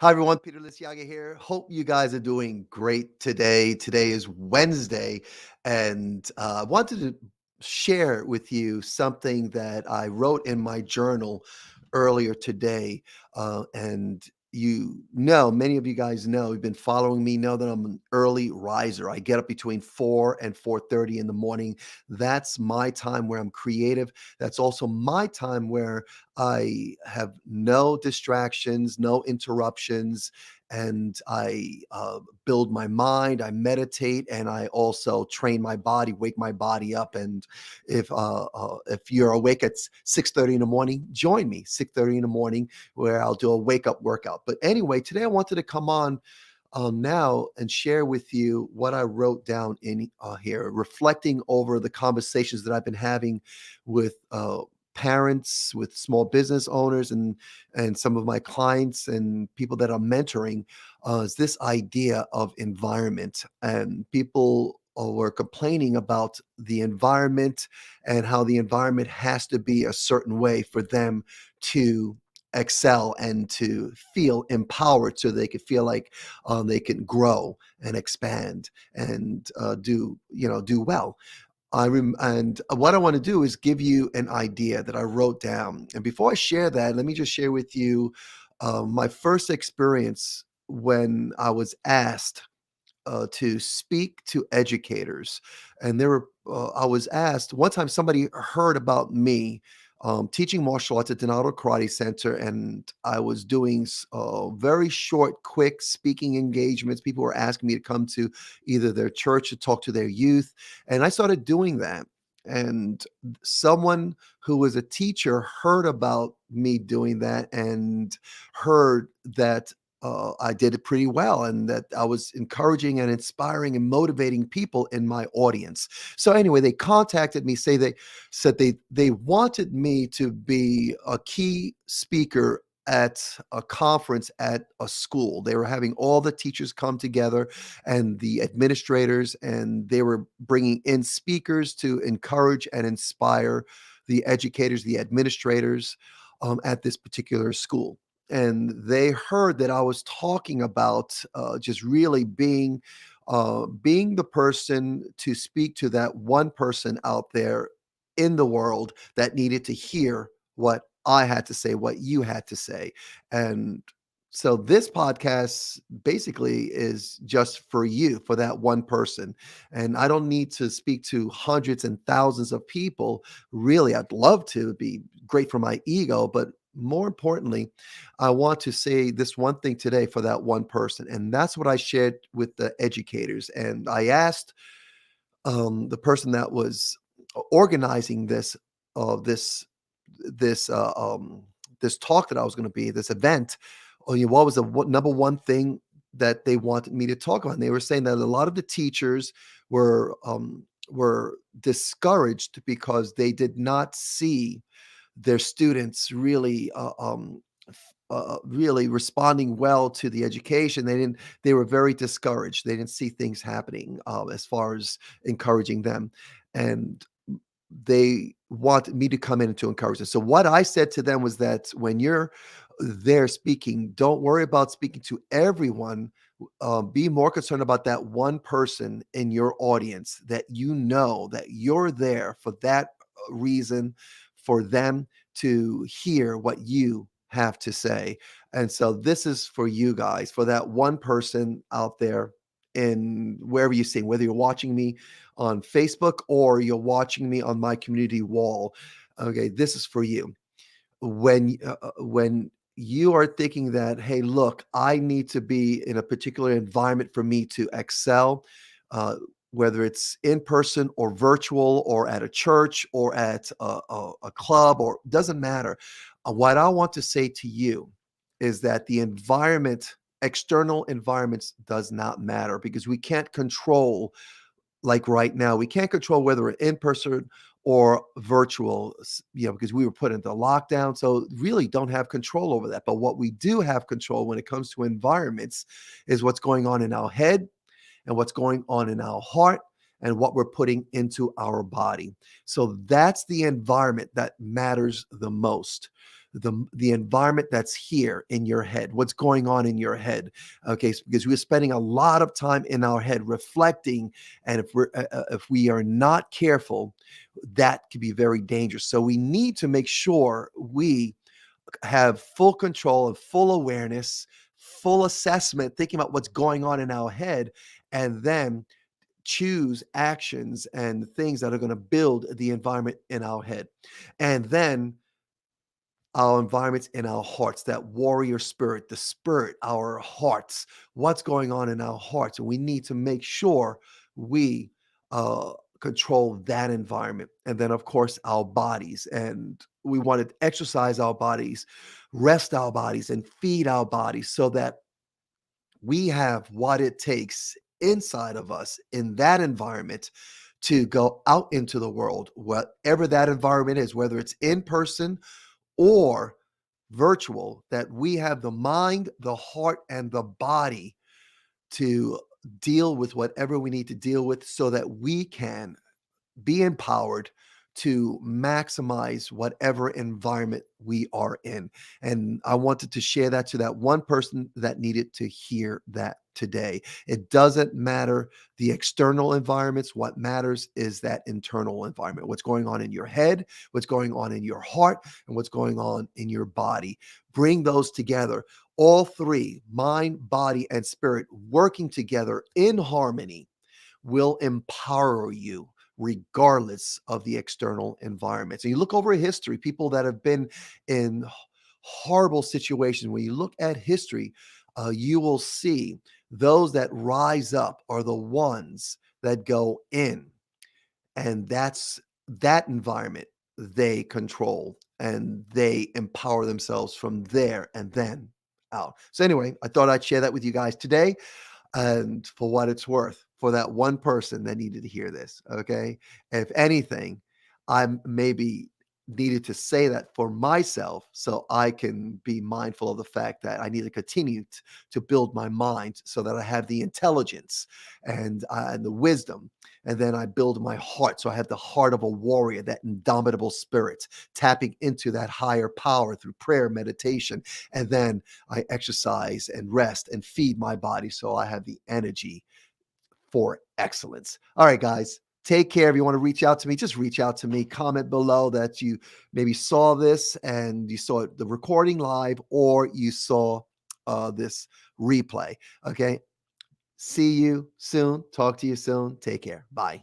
Hi everyone, Peter Lisiaga here. Hope you guys are doing great today. Today is Wednesday, and I wanted to share with you something that I wrote in my journal earlier today. And many of you guys know, who've been following me know that I'm an early riser. I get up between 4 and 4:30 in the morning. That's my time where I'm creative. That's also my time where I have no distractions, no interruptions, and I build my mind. I meditate, and I also train my body, wake my body up. And if you're awake at 6:30 in the morning, join me 6:30 in the morning, where I'll do a wake up workout. But anyway, today I wanted to come on now and share with you what I wrote down in here, reflecting over the conversations that I've been having with parents, with small business owners, and some of my clients and people that I'm mentoring. Is this idea of environment, and people were complaining about the environment and how the environment has to be a certain way for them to excel and to feel empowered so they could feel like they can grow and expand and do well. And what I want to do is give you an idea that I wrote down. And before I share that, let me just share with you my first experience when I was asked to speak to educators. And I was asked one time, somebody heard about me teaching martial arts at Donato Karate Center, and I was doing very short, quick speaking engagements. People were asking me to come to either their church to talk to their youth, and I started doing that. And someone who was a teacher heard about me doing that and heard that I did it pretty well, and that I was encouraging and inspiring and motivating people in my audience. So anyway, they contacted me, they said they wanted me to be a key speaker at a conference at a school. They were having all the teachers come together and the administrators, and they were bringing in speakers to encourage and inspire the educators, the administrators at this particular school. And they heard that I was talking about just really being the person to speak to that one person out there in the world that needed to hear what I had to say, what you had to say. And so this podcast basically is just for you, for that one person. And I don't need to speak to hundreds and thousands of people. Really, I'd love to. It'd be great for my ego, but more importantly, I want to say this one thing today for that one person. And that's what I shared with the educators. And I asked the person that was organizing uh, this this uh, um, this talk that I was going to be, this event. What was the number one thing that they wanted me to talk about? And they were saying that a lot of the teachers were discouraged because they did not see their students really responding well to the education. They were very discouraged. They didn't see things happening as far as encouraging them. And they want me to come in and to encourage them. So what I said to them was that when you're there speaking, don't worry about speaking to everyone. Be more concerned about that one person in your audience that you know that you're there for that reason, for them to hear what you have to say. And so this is for you guys, for that one person out there in wherever you see, whether you're watching me on Facebook or you're watching me on my community wall. Okay, this is for you. When you are thinking that, hey, look, I need to be in a particular environment for me to excel, uh, whether it's in person or virtual or at a church or at a club, or doesn't matter. What I want to say to you is that the environment, external environments, does not matter, because we can't control, like right now, we can't control whether we're in person or virtual, because we were put into lockdown. So really don't have control over that. But what we do have control when it comes to environments is what's going on in our head and what's going on in our heart and what we're putting into our body. So that's the environment that matters the most. the environment that's here in your head, what's going on in your head. Okay, because we're spending a lot of time in our head reflecting, and if we are not careful, that could be very dangerous. So we need to make sure we have full control and full awareness, full assessment, thinking about what's going on in our head, and then choose actions and things that are going to build the environment in our head. And then our environments in our hearts, that warrior spirit, the spirit, our hearts, what's going on in our hearts. And we need to make sure we control that environment. And then, of course, our bodies. And we want to exercise our bodies, rest our bodies, and feed our bodies so that we have what it takes inside of us in that environment to go out into the world, whatever that environment is, whether it's in person or virtual, that we have the mind, the heart, and the body to deal with whatever we need to deal with so that we can be empowered to maximize whatever environment we are in. And I wanted to share that to that one person that needed to hear that today. It doesn't matter the external environments. What matters is that internal environment, what's going on in your head, what's going on in your heart, and what's going on in your body. Bring those together. All three, mind, body, and spirit, working together in harmony will empower you regardless of the external environment. So you look over history, people that have been in horrible situations. When you look at history, you will see those that rise up are the ones that go in, and that's that environment they control and they empower themselves from there and then out. So anyway, I thought I'd share that with you guys today. And for what it's worth, for that one person that needed to hear this, okay? If anything, I'm maybe needed to say that for myself so I can be mindful of the fact that I need to continue to build my mind so that I have the intelligence and the wisdom. And then I build my heart. So I have the heart of a warrior, that indomitable spirit, tapping into that higher power through prayer, meditation. And then I exercise and rest and feed my body so I have the energy for excellence. All right, guys, take care. If you want to reach out to me, just reach out to me. Comment below that you maybe saw this and you saw the recording live or you saw this replay. Okay. See you soon. Talk to you soon. Take care. Bye.